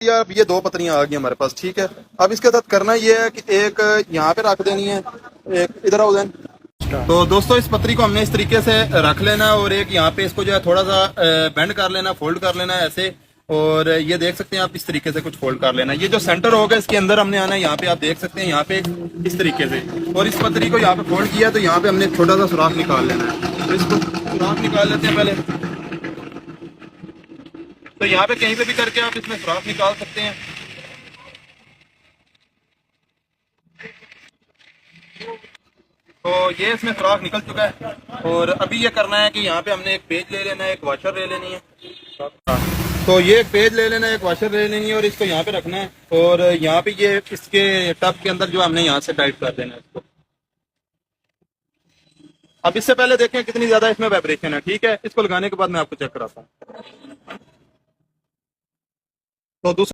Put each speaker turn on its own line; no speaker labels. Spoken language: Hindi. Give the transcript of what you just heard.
यार ये दो पत्रियां आ गई हमारे पास, ठीक है। अब इसके साथ करना ये है कि एक यहाँ पे रख देनी है, एक इधर आओ देन। तो दोस्तों इस पत्री को हमने इस तरीके से रख लेना है और एक यहाँ पे इसको जो है थोड़ा सा बेंड कर लेना, फोल्ड कर लेना है ऐसे। और ये देख सकते हैं आप, इस तरीके से कुछ फोल्ड कर लेना है। ये जो सेंटर होगा इसके अंदर हमने आना है, यहाँ पे आप देख सकते हैं यहाँ पे इस तरीके से। और इस पत्री को यहाँ पे फोल्ड किया तो यहाँ पे हमने एक छोटा सा सुराख निकाल लेना है। तो इसको सुराख निकाल लेते हैं पहले। तो यहाँ पे कहीं पे भी करके आप इसमें सुराख निकाल सकते हैं। तो ये इसमें सुराख निकल चुका है। और अभी ये करना है कि यहाँ पे हमने एक पेज ले लेना है, एक वॉशर ले लेनी है। तो ये एक पेज ले लेना है, एक वॉशर ले लेनी है और इसको यहाँ पे रखना है। और यहाँ पे ये इसके टब के अंदर जो हमने यहाँ से टाइट कर देना है इसको। अब इससे पहले देखें कितनी ज्यादा इसमें वाइब्रेशन है, ठीक है। इसको लगाने के बाद मैं आपको चेक कराता हूँ। तो दूसरा